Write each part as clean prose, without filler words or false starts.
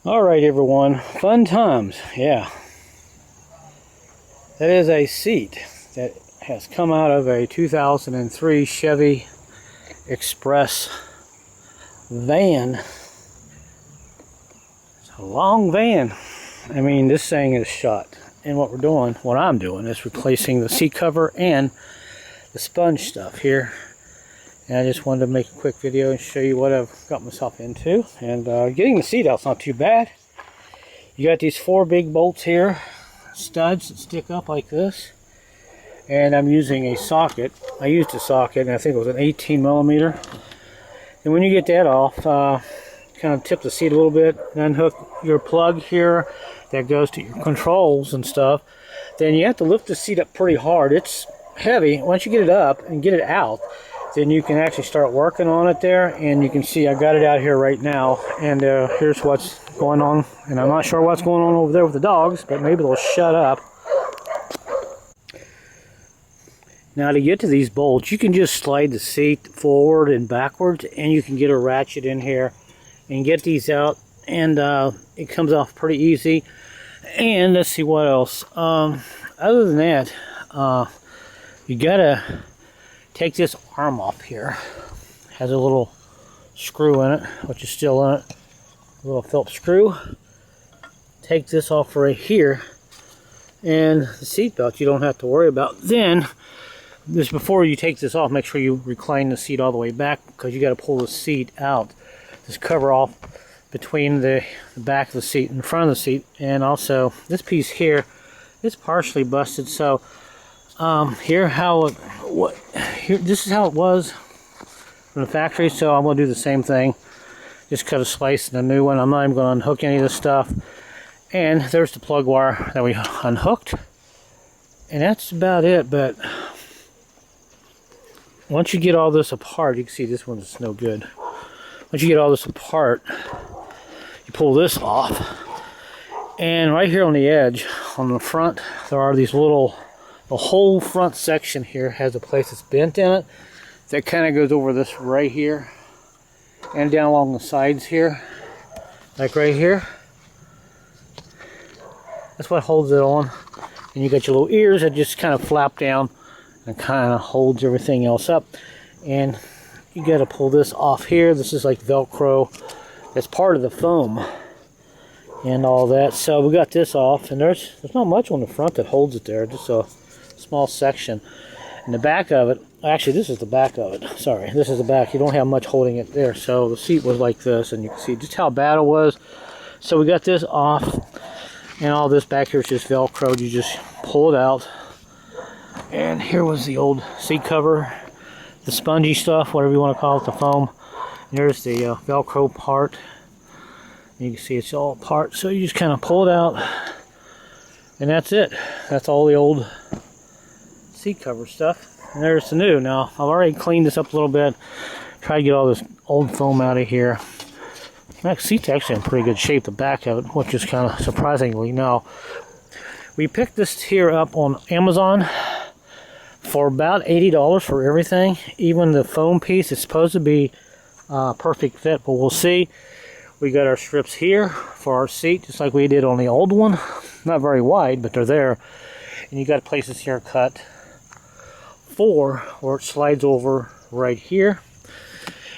Alright everyone, fun times, yeah. That is a seat that has come out of a 2003 Chevy Express van. It's a long van. I mean, this thing is shot. And what I'm doing is replacing the seat cover and the sponge stuff here. And I just wanted to make a quick video and show you what I've got myself into. And getting the seat out's not too bad. You got these 4 big bolts here, studs that stick up like this. And I'm using a socket. I used a socket, and I think it was an 18 millimeter. And when you get that off, kind of tip the seat a little bit, and unhook your plug here that goes to your controls and stuff. Then you have to lift the seat up pretty hard. It's heavy. Once you get it up and get it out, then you can actually start working on it there, and you can see I got it out here right now, and here's what's going on. And I'm not sure what's going on over there with the dogs, but maybe they'll shut up. Now to get to these bolts, you can just slide the seat forward and backwards, and you can get a ratchet in here and get these out, and it comes off pretty easy. And let's see what else. Other than that, you gotta take this arm off here. It has a little screw in it, which is still in it. A little Phillips screw. Take this off right here, and the seat belt you don't have to worry about. Then, just before you take this off, make sure you recline the seat all the way back, because you got to pull the seat out. This cover off between the back of the seat and the front of the seat. And also this piece here, it's partially busted. So here this is how it was from the factory. So I'm going to do the same thing, just cut a slice in a new one. I'm not even going to unhook any of this stuff. And there's the plug wire that we unhooked, and that's about it. But once you get all this apart, you can see this one's no good. Once you get all this apart, you pull this off, and right here on the edge, on the front, there are these little, the whole front section here has a place that's bent in it that kind of goes over this right here and down along the sides here, like right here. That's what holds it on. And you got your little ears that just kind of flap down and kind of holds everything else up. And you got to pull this off here. This is like Velcro. That's part of the foam and all that. So we got this off, and there's not much on the front that holds it there. Just a small section. And the back of it, actually this is the back of it. Sorry, this is the back. You don't have much holding it there. So the seat was like this, and you can see just how bad it was. So we got this off, and all this back here is just Velcro. You just pull it out. And here was the old seat cover, the spongy stuff, whatever you want to call it, the foam. And there's the Velcro part. You can see it's all apart, so you just kind of pull it out, and that's it. That's all the old seat cover stuff. And there's the new. Now, I've already cleaned this up a little bit, tried to get all this old foam out of here. That seat's actually in pretty good shape, the back of it, which is kind of surprisingly. Now, we picked this here up on Amazon for about $80 for everything. Even the foam piece is supposed to be perfect fit, but we'll see. We got our strips here for our seat, just like we did on the old one. Not very wide, but they're there. And you got places here cut for where it slides over right here.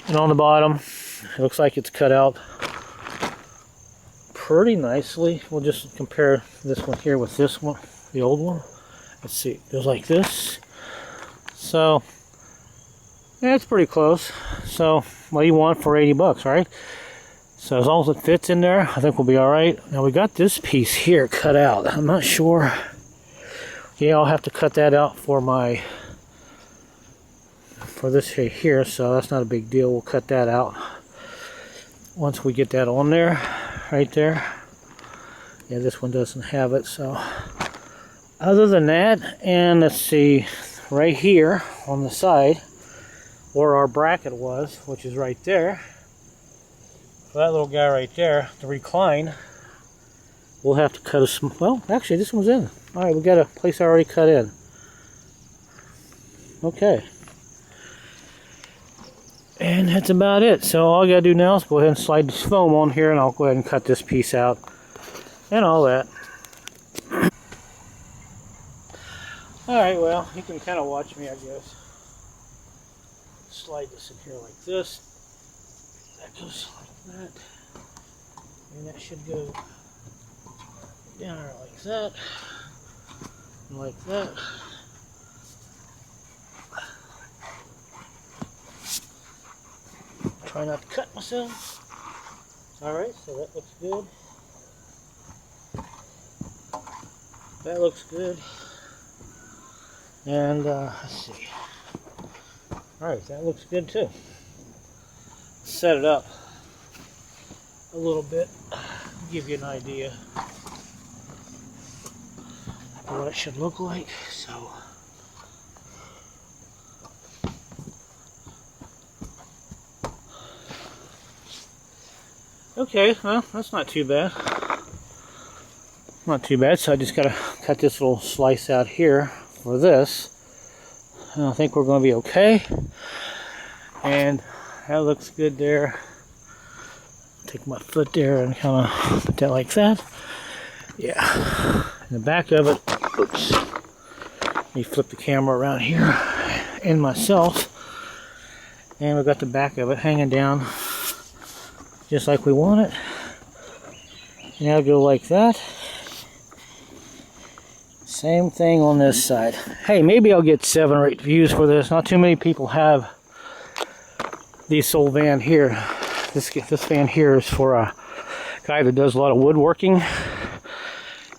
And on the bottom, it looks like it's cut out pretty nicely. We'll just compare this one here with this one, the old one. Let's see, it goes like this. So, yeah, it's pretty close. So, what do you want for 80 bucks, right? So, as long as it fits in there, I think we'll be alright. Now, we got this piece here cut out. I'm not sure. Yeah, I'll have to cut that out for this here, so that's not a big deal. We'll cut that out once we get that on there, right there. Yeah, this one doesn't have it, so. Other than that, and let's see, right here on the side where our bracket was, which is right there, for that little guy right there to recline, we'll have to cut well, actually this one's in. Alright, we got a place already cut in. Okay. And that's about it. So all I gotta do now is go ahead and slide this foam on here, and I'll go ahead and cut this piece out and all that. Alright, well, you can kind of watch me, I guess. Slide this in here like this. That goes like that. And that should go down there like that. And like that. Try not to cut myself. Alright, so that looks good. That looks good. And let's see. Alright, that looks good too. Set it up a little bit, give you an idea of what it should look like. So okay, well, that's not too bad. Not too bad. So I just gotta cut this little slice out here for this. And I think we're gonna be okay. And that looks good there. Take my foot there and kind of put that like that. Yeah. In the back of it, oops. Let me flip the camera around here and myself. And we've got the back of it hanging down just like we want it. And I'll go like that. Same thing on this side. Hey, maybe I'll get 7 or 8 views for this. Not too many people have this old van here. This van here is for a guy that does a lot of woodworking.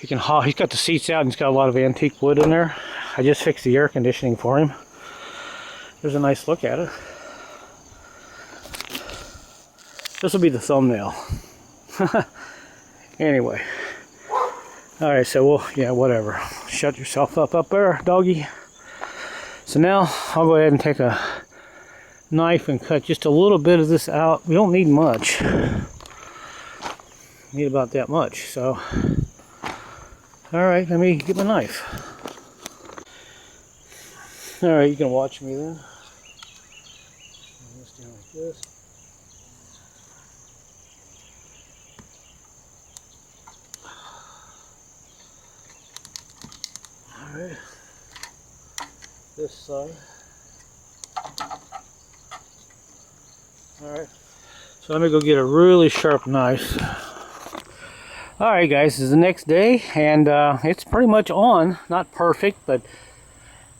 He's got the seats out and he's got a lot of antique wood in there. I just fixed the air conditioning for him. There's a nice look at it. This will be the thumbnail. Anyway. Alright, so yeah, whatever. Shut yourself up there, doggy. So now I'll go ahead and take a knife and cut just a little bit of this out. We don't need much. We need about that much. So, alright, let me get my knife. Alright, you can watch me then. This down like this. Alright, this side. Alright, so let me go get a really sharp knife. Alright guys, this is the next day, and it's pretty much on. Not perfect, but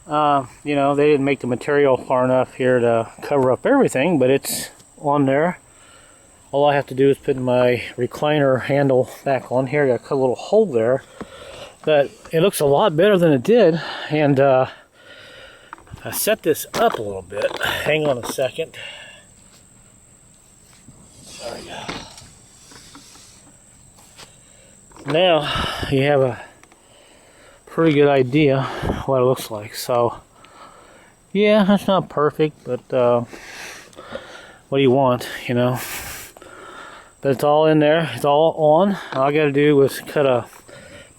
you know, they didn't make the material far enough here to cover up everything, but it's on there. All I have to do is put my recliner handle back on here. I got a little hole there. But it looks a lot better than it did, and I set this up a little bit. Hang on a second. There we go. Now you have a pretty good idea what it looks like. So yeah, that's not perfect, but what do you want, you know? But it's all in there. It's all on. All I got to do is put a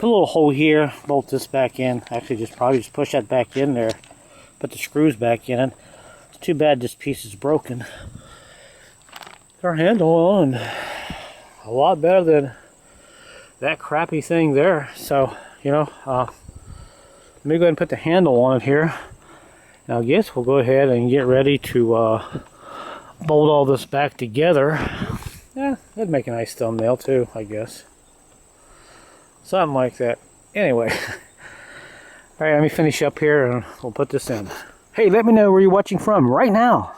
little hole here, bolt this back in. Actually, probably just push that back in there. Put the screws back in. It's too bad this piece is broken. Our handle on. A lot better than that crappy thing there. So, you know, let me go ahead and put the handle on it here. Now I guess we'll go ahead and get ready to bolt all this back together. Yeah, that'd make a nice thumbnail too, I guess. Something like that. Anyway. Alright, let me finish up here and we'll put this in. Hey, let me know where you're watching from right now.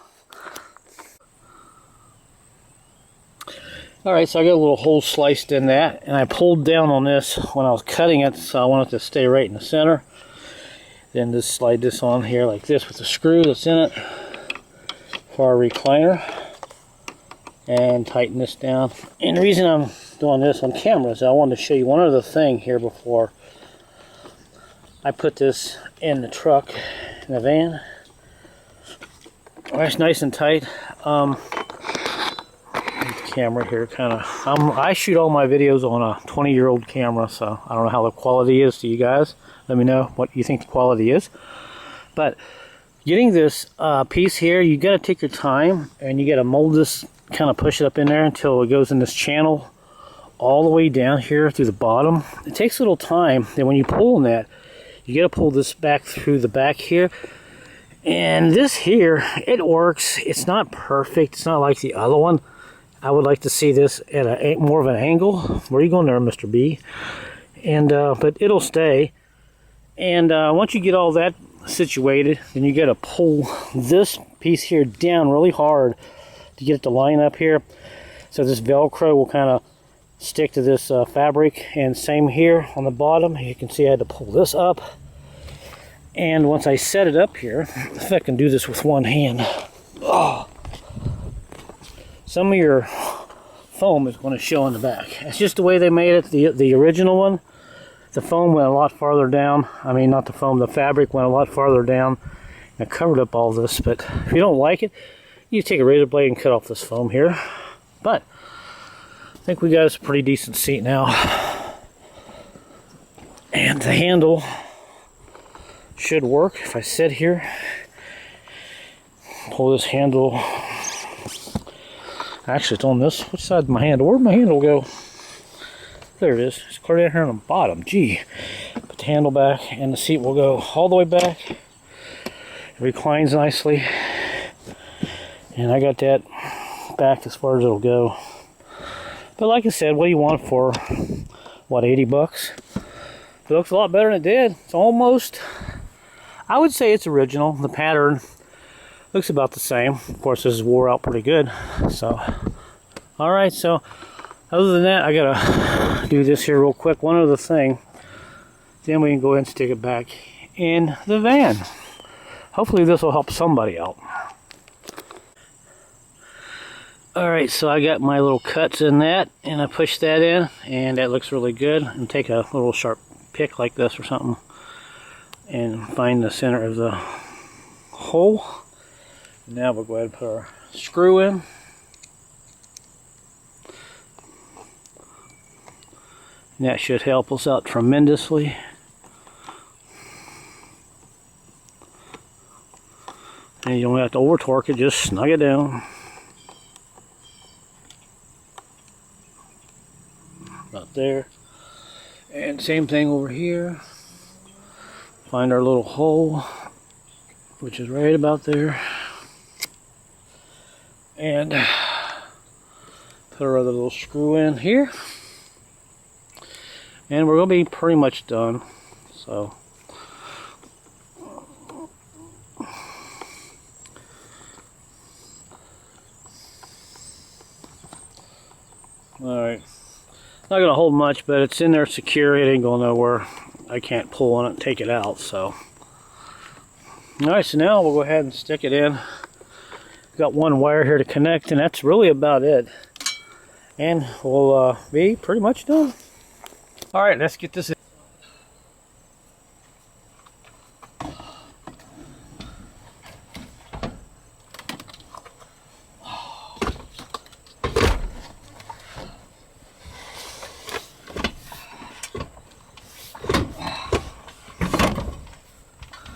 Alright, so I got a little hole sliced in that, and I pulled down on this when I was cutting it, so I want it to stay right in the center. Then just slide this on here like this with the screw that's in it for our recliner. And tighten this down. And the reason I'm doing this on camera is I wanted to show you one other thing here before I put this in the truck, in the van. That's nice and tight. The camera here kind of, I shoot all my videos on a 20-year-old camera, so I don't know how the quality is to you guys. Let me know what you think the quality is. But Getting this piece here, you got to take your time and you got to mold this, kind of push it up in there until it goes in this channel all the way down here through the bottom. It takes a little time. Then when you pull on that, you got to pull this back through the back here. And this here, it works. It's not perfect. It's not like the other one. I would like to see this at a more of an angle. Where are you going there, Mr. B? And but it'll stay. And once you get all that situated, then you got to pull this piece here down really hard to get it to line up here. So this Velcro will kind of stick to this fabric. And same here on the bottom. You can see I had to pull this up. And once I set it up here, if I can do this with one hand, oh, some of your foam is going to show in the back. It's just the way they made it. The original one, the foam went a lot farther down. I mean, not the foam, the fabric went a lot farther down and covered up all this. But if you don't like it, you take a razor blade and cut off this foam here. But I think we got a pretty decent seat now. And the handle should work. If I sit here, pull this handle. Actually, it's on this. Which side of my handle? Where'd my handle go? There it is. It's clear down here on the bottom. Gee. Put the handle back, and the seat will go all the way back. It reclines nicely. And I got that back as far as it'll go. But like I said, what do you want for, what, 80 bucks? It looks a lot better than it did. It's almost, I would say it's original. The pattern looks about the same. Of course, this is wore out pretty good. So, alright, so other than that, I gotta do this here real quick. One other thing. Then we can go ahead and stick it back in the van. Hopefully this will help somebody out. Alright, so I got my little cuts in that, and I pushed that in, and that looks really good. And take a little sharp pick like this or something, and find the center of the hole. Now we'll go ahead and put our screw in. And that should help us out tremendously. And you don't have to over torque it, just snug it down. About there. And same thing over here. Find our little hole, which is right about there. And put our other little screw in here. And we're going to be pretty much done. So, alright. Not going to hold much, but it's in there secure. It ain't going nowhere. I can't pull on it and take it out. So, alright, so now we'll go ahead and stick it in. Got one wire here to connect, and that's really about it. And we'll be pretty much done. Alright, let's get this in.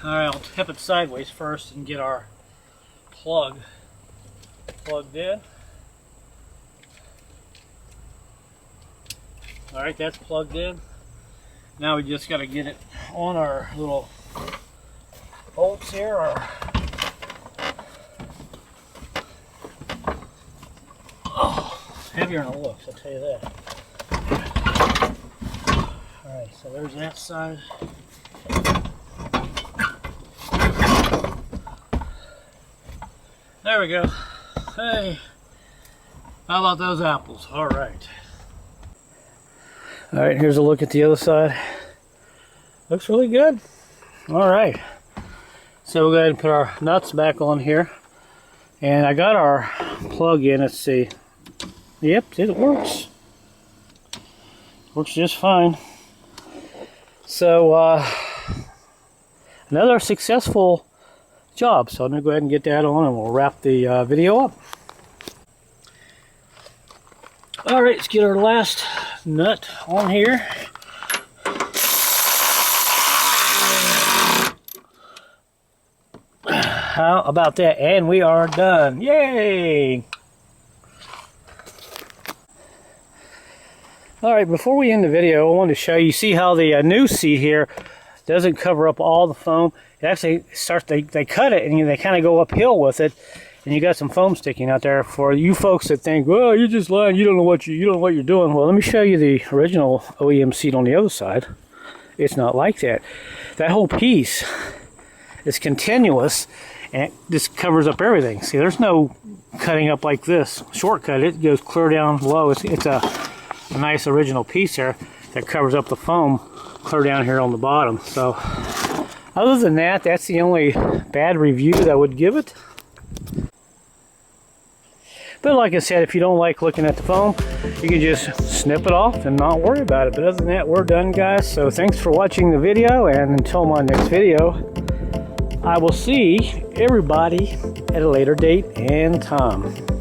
Alright, I'll tip it sideways first and get our plug plugged in. Alright, that's plugged in. Now we just got to get it on our little bolts here. Heavier than it looks, I'll tell you that. Alright, so there's that side. There we go. Hey, how about those apples? Alright. Alright, here's a look at the other side. Looks really good. Alright. So we'll go ahead and put our nuts back on here. And I got our plug in. Let's see. Yep, it works. Works just fine. So, another successful job. So I'm going to go ahead and get that on and we'll wrap the video up. Alright, let's get our last nut on here. how about that? And we are done. Yay! Alright, before we end the video, I wanted to show you, see how the new seat here doesn't cover up all the foam. It actually starts, they cut it and they kind of go uphill with it, and you got some foam sticking out there. For you folks that think, well, you're just lying, you don't know what you're doing. Well, let me show you the original OEM seat on the other side. It's not like that. That whole piece is continuous, and it just covers up everything. See, there's no cutting up like this. Shortcut, it goes clear down below. It's a nice original piece there that covers up the foam clear down here on the bottom. So other than that, that's the only bad review that I would give it. But like I said, if you don't like looking at the foam, you can just snip it off and not worry about it. But other than that, we're done, guys. So thanks for watching the video, and until my next video, I will see everybody at a later date and time.